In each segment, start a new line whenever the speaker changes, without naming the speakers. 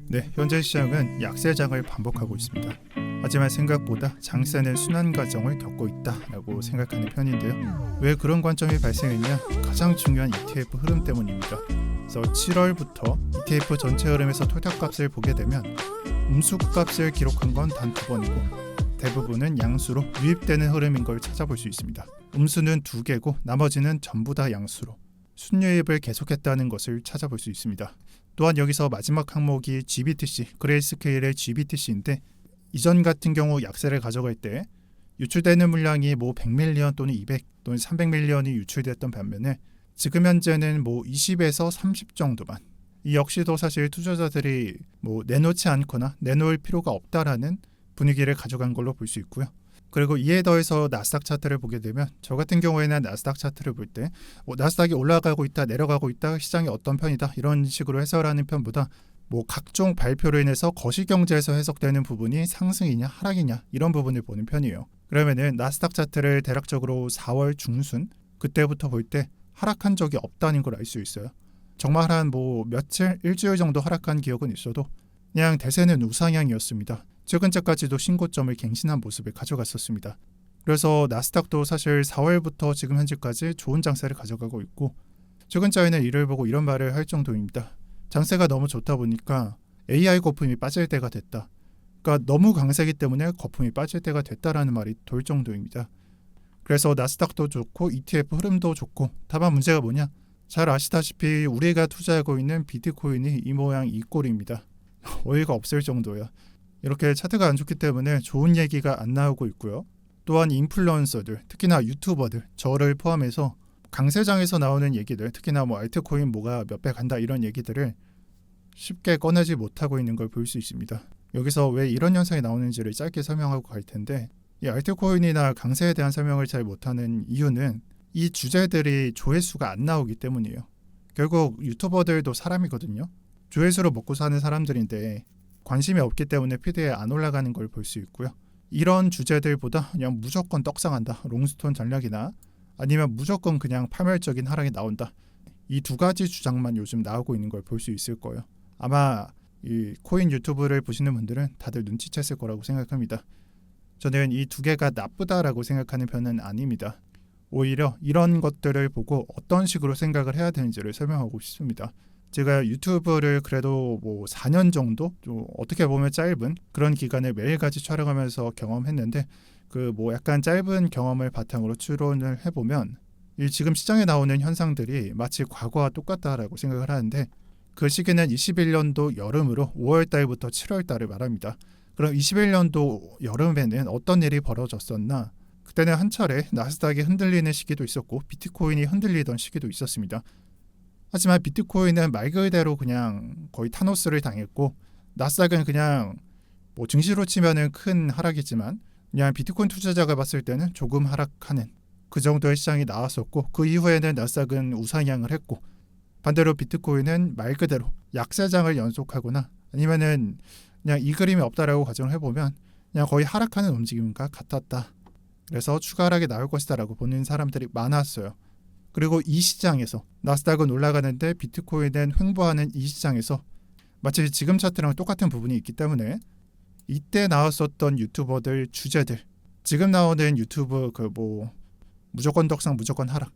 네, 현재 시장은 약세장을 반복하고 있습니다. 하지만 생각보다 장세는 순환 과정을 겪고 있다라고 생각하는 편인데요. 왜 그런 관점이 발생했냐? 가장 중요한 ETF 흐름 때문입니다. 그래서 7월부터 ETF 전체 흐름에서 토착값을 보게 되면 음수값을 기록한 건 단 2번이고 대부분은 양수로 유입되는 흐름인 걸 찾아볼 수 있습니다. 음수는 2개고 나머지는 전부 다 양수로 순유입을 계속했다는 것을 찾아볼 수 있습니다. 또한 여기서 마지막 항목이 GBTC, 그레이스케일의 GBTC인데 이전 같은 경우 약세를 가져갈 때 유출되는 물량이 100밀리언 또는 200 또는 300밀리언이 유출됐던 반면에 지금 현재는 20에서 30 정도만. 이 역시도 사실 투자자들이 내놓지 않거나 내놓을 필요가 없다라는 분위기를 가져간 걸로 볼 수 있고요. 그리고 이에 더해서 나스닥 차트를 보게 되면 저 같은 경우에는 나스닥 차트를 볼 때 나스닥이 올라가고 있다 내려가고 있다 시장이 어떤 편이다 이런 식으로 해설하는 편보다 각종 발표로 인해서 거시경제에서 해석되는 부분이 상승이냐 하락이냐 이런 부분을 보는 편이에요. 그러면은 나스닥 차트를 대략적으로 4월 중순 그때부터 볼 때 하락한 적이 없다는 걸 알 수 있어요. 정말 한 며칠 일주일 정도 하락한 기억은 있어도 그냥 대세는 우상향이었습니다. 최근째까지도 신고점을 갱신한 모습을 가져갔었습니다. 그래서 나스닥도 사실 4월부터 지금 현재까지 좋은 장세를 가져가고 있고 최근자에는 이를 보고 이런 말을 할 정도입니다. 장세가 너무 좋다 보니까 AI 거품이 빠질 때가 됐다. 그러니까 너무 강세기 때문에 거품이 빠질 때가 됐다라는 말이 돌 정도입니다. 그래서 나스닥도 좋고 ETF 흐름도 좋고 다만 문제가 뭐냐? 잘 아시다시피 우리가 투자하고 있는 비트코인이 이 모양 이 꼴입니다. 어이가 없을 정도야. 이렇게 차트가 안 좋기 때문에 좋은 얘기가 안 나오고 있고요. 또한 인플루언서들, 특히나 유튜버들, 저를 포함해서 강세장에서 나오는 얘기들, 특히나 알트코인 뭐가 몇 배 간다 이런 얘기들을 쉽게 꺼내지 못하고 있는 걸 볼 수 있습니다. 여기서 왜 이런 현상이 나오는지를 짧게 설명하고 갈 텐데 이 알트코인이나 강세에 대한 설명을 잘 못하는 이유는 이 주제들이 조회수가 안 나오기 때문이에요. 결국 유튜버들도 사람이거든요. 조회수로 먹고 사는 사람들인데 관심이 없기 때문에 피드에 안 올라가는 걸 볼 수 있고요. 이런 주제들보다 그냥 무조건 떡상한다. 롱스톤 전략이나 아니면 무조건 그냥 파멸적인 하락이 나온다. 이 두 가지 주장만 요즘 나오고 있는 걸 볼 수 있을 거예요. 아마 이 코인 유튜브를 보시는 분들은 다들 눈치챘을 거라고 생각합니다. 저는 이 두 개가 나쁘다라고 생각하는 편은 아닙니다. 오히려 이런 것들을 보고 어떤 식으로 생각을 해야 되는지를 설명하고 싶습니다. 제가 유튜브를 그래도 4년 정도 좀 어떻게 보면 짧은 그런 기간을 매일같이 촬영하면서 경험했는데 약간 짧은 경험을 바탕으로 추론을 해보면 이 지금 시장에 나오는 현상들이 마치 과거와 똑같다라고 생각을 하는데 그 시기는 21년도 여름으로 5월 달부터 7월 달을 말합니다. 그럼 21년도 여름에는 어떤 일이 벌어졌었나? 그때는 한 차례 나스닥이 흔들리는 시기도 있었고 비트코인이 흔들리던 시기도 있었습니다. 하지만 비트코인은 말 그대로 그냥 거의 타노스를 당했고 나스닥은 그냥 증시로 치면은 큰 하락이지만 그냥 비트코인 투자자가 봤을 때는 조금 하락하는 그 정도의 시장이 나왔었고 그 이후에는 나스닥은 우상향을 했고 반대로 비트코인은 말 그대로 약세장을 연속하거나 아니면은 그냥 이 그림이 없다라고 가정을 해보면 그냥 거의 하락하는 움직임과 같았다. 그래서 추가 하락이 나올 것이다라고 보는 사람들이 많았어요. 그리고 이 시장에서 나스닥은 올라가는데 비트코인은 횡보하는 이 시장에서 마치 지금 차트랑 똑같은 부분이 있기 때문에 이때 나왔었던 유튜버들 주제들 지금 나오는 유튜브 무조건 덕상 무조건 하락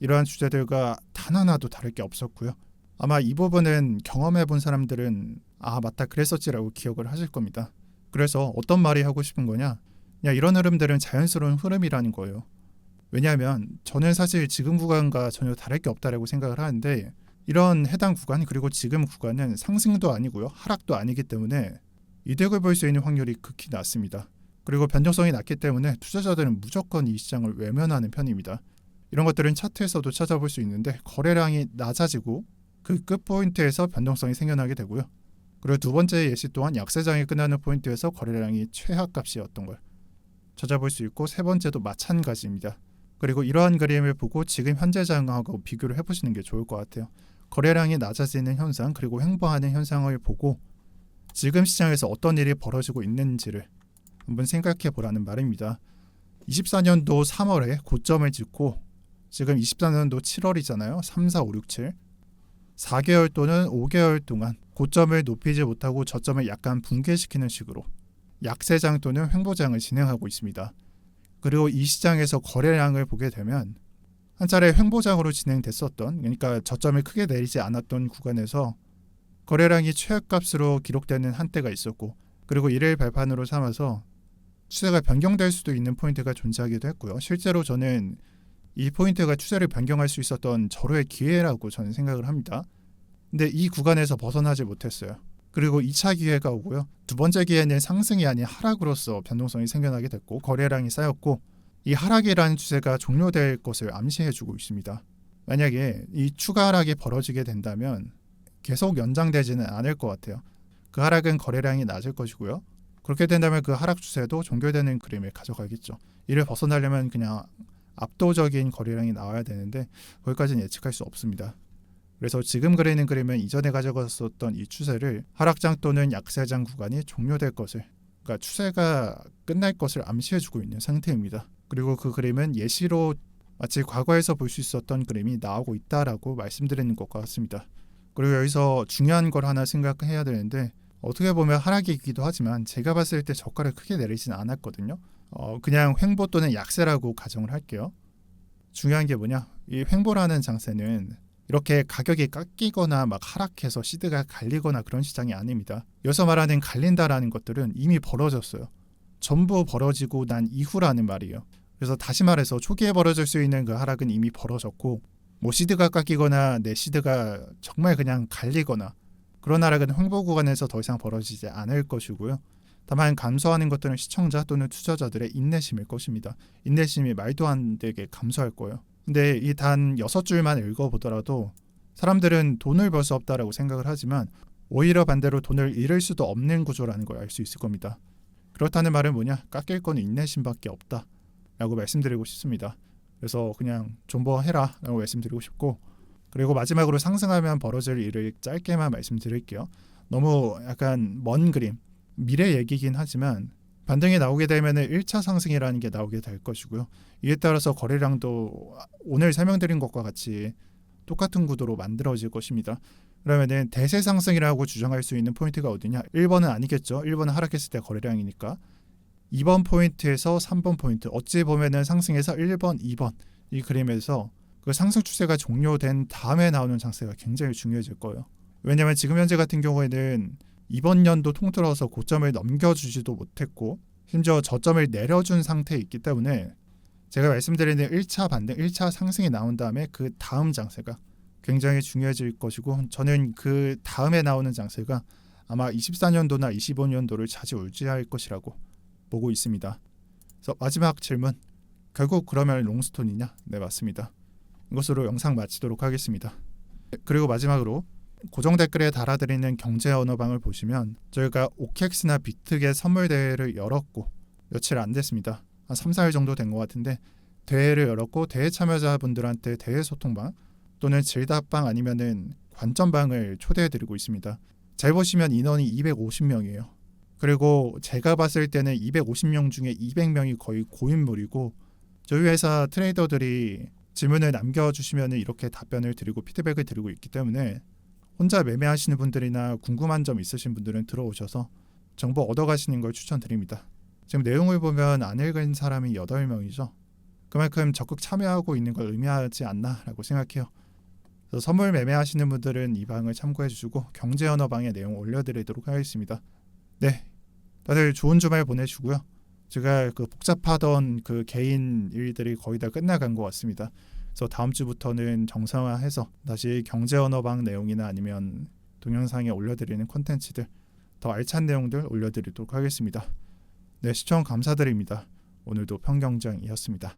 이러한 주제들과 단 하나도 다를 게 없었고요. 아마 이 부분은 경험해본 사람들은 맞다 그랬었지라고 기억을 하실 겁니다. 그래서 어떤 말이 하고 싶은 거냐 그냥 이런 흐름들은 자연스러운 흐름이라는 거예요. 왜냐하면 저는 사실 지금 구간과 전혀 다를 게 없다라고 생각을 하는데 이런 해당 구간 그리고 지금 구간은 상승도 아니고요 하락도 아니기 때문에 이득을 볼 수 있는 확률이 극히 낮습니다. 그리고 변동성이 낮기 때문에 투자자들은 무조건 이 시장을 외면하는 편입니다. 이런 것들은 차트에서도 찾아볼 수 있는데 거래량이 낮아지고 그 끝포인트에서 변동성이 생겨나게 되고요. 그리고 두 번째 예시 또한 약세장이 끝나는 포인트에서 거래량이 최하값이었던 걸 찾아볼 수 있고 세 번째도 마찬가지입니다. 그리고 이러한 그림을 보고 지금 현재 장하고 비교를 해보시는 게 좋을 것 같아요. 거래량이 낮아지는 현상 그리고 횡보하는 현상을 보고 지금 시장에서 어떤 일이 벌어지고 있는지를 한번 생각해 보라는 말입니다. 24년도 3월에 고점을 찍고 지금 24년도 7월이잖아요. 3, 4, 5, 6, 7 4개월 또는 5개월 동안 고점을 높이지 못하고 저점을 약간 붕괴시키는 식으로 약세장 또는 횡보장을 진행하고 있습니다. 그리고 이 시장에서 거래량을 보게 되면 한 차례 횡보장으로 진행됐었던, 그러니까 저점을 크게 내리지 않았던 구간에서 거래량이 최악값으로 기록되는 한때가 있었고, 그리고 이를 발판으로 삼아서 추세가 변경될 수도 있는 포인트가 존재하기도 했고요. 실제로 저는 이 포인트가 추세를 변경할 수 있었던 절호의 기회라고 저는 생각을 합니다. 근데 이 구간에서 벗어나지 못했어요. 그리고 2차 기회가 오고요. 두 번째 기회는 상승이 아닌 하락으로서 변동성이 생겨나게 됐고 거래량이 쌓였고, 이 하락이라는 추세가 종료될 것을 암시해주고 있습니다. 만약에 이 추가 하락이 벌어지게 된다면 계속 연장되지는 않을 것 같아요. 그 하락은 거래량이 낮을 것이고요. 그렇게 된다면 그 하락 추세도 종결되는 그림을 가져가겠죠. 이를 벗어나려면 그냥 압도적인 거래량이 나와야 되는데 거기까지는 예측할 수 없습니다. 그래서 지금 그리는 그림은 이전에 가져갔었던 이 추세를 하락장 또는 약세장 구간이 종료될 것을, 그러니까 추세가 끝날 것을 암시해주고 있는 상태입니다. 그리고 그 그림은 예시로 마치 과거에서 볼 수 있었던 그림이 나오고 있다라고 말씀드리는 것과 같습니다. 그리고 여기서 중요한 걸 하나 생각해야 되는데, 어떻게 보면 하락이기도 하지만 제가 봤을 때 저가를 크게 내리진 않았거든요. 그냥 횡보 또는 약세라고 가정을 할게요. 중요한 게 뭐냐, 이 횡보라는 장세는 이렇게 가격이 깎이거나 막 하락해서 시드가 갈리거나 그런 시장이 아닙니다. 여기서 말하는 갈린다라는 것들은 이미 벌어졌어요. 전부 벌어지고 난 이후라는 말이에요. 그래서 다시 말해서 초기에 벌어질 수 있는 그 하락은 이미 벌어졌고, 뭐 시드가 깎이거나 내 시드가 정말 그냥 갈리거나 그런 하락은 횡보 구간에서 더 이상 벌어지지 않을 것이고요. 다만 감소하는 것들은 시청자 또는 투자자들의 인내심일 것입니다. 인내심이 말도 안 되게 감소할 거예요. 근데 이 단 6줄만 읽어보더라도 사람들은 돈을 벌 수 없다라고 생각을 하지만 오히려 반대로 돈을 잃을 수도 없는 구조라는 걸 알 수 있을 겁니다. 그렇다는 말은 뭐냐? 깎일 건 인내심밖에 없다 라고 말씀드리고 싶습니다. 그래서 그냥 존버해라 라고 말씀드리고 싶고, 그리고 마지막으로 상승하면 벌어질 일을 짧게만 말씀드릴게요. 너무 약간 먼 그림, 미래 얘기긴 하지만 반등이 나오게 되면 1차 상승이라는 게 나오게 될 것이고요. 이에 따라서 거래량도 오늘 설명드린 것과 같이 똑같은 구도로 만들어질 것입니다. 그러면 대세 상승이라고 주장할 수 있는 포인트가 어디냐? 1번은 아니겠죠. 1번은 하락했을 때 거래량이니까. 2번 포인트에서 3번 포인트, 어찌 보면은 상승에서 1번, 2번 이 그림에서 그 상승 추세가 종료된 다음에 나오는 장세가 굉장히 중요해질 거예요. 왜냐하면 지금 현재 같은 경우에는 이번 연도 통틀어서 고점을 넘겨주지도 못했고 심지어 저점을 내려준 상태에 있기 때문에 제가 말씀드리는 1차 반등, 1차 상승이 나온 다음에 그 다음 장세가 굉장히 중요해질 것이고, 저는 그 다음에 나오는 장세가 아마 24년도나 25년도를 차지울지할 것이라고 보고 있습니다. 그래서 마지막 질문, 결국 그러면 롱스톤이냐? 네, 맞습니다. 이것으로 영상 마치도록 하겠습니다. 그리고 마지막으로 고정 댓글에 달아드리는 경제 언어방을 보시면 저희가 OKX나 비트겟 선물 대회를 열었고 며칠 안 됐습니다. 한 3, 4일 정도 된 것 같은데 대회를 열었고, 대회 참여자분들한테 대회 소통방 또는 질답방 아니면은 관점방을 초대해드리고 있습니다. 잘 보시면 인원이 250명이에요. 그리고 제가 봤을 때는 250명 중에 200명이 거의 고인물이고, 저희 회사 트레이더들이 질문을 남겨주시면 이렇게 답변을 드리고 피드백을 드리고 있기 때문에 혼자 매매하시는 분들이나 궁금한 점 있으신 분들은 들어오셔서 정보 얻어가시는 걸 추천드립니다. 지금 내용을 보면 안 읽은 사람이 8명이죠. 그만큼 적극 참여하고 있는 걸 의미하지 않나라고 생각해요. 그래서 선물 매매하시는 분들은 이 방을 참고해 주시고 경제 언어방의 내용 올려드리도록 하겠습니다. 네, 다들 좋은 주말 보내시고요. 제가 그 복잡하던 그 개인 일들이 거의 다 끝나간 것 같습니다. 그래서 다음 주부터는 정상화해서 다시 경제 언어방 내용이나 아니면 동영상에 올려드리는 콘텐츠들, 더 알찬 내용들 올려드리도록 하겠습니다. 네, 시청 감사드립니다. 오늘도 평경장이었습니다.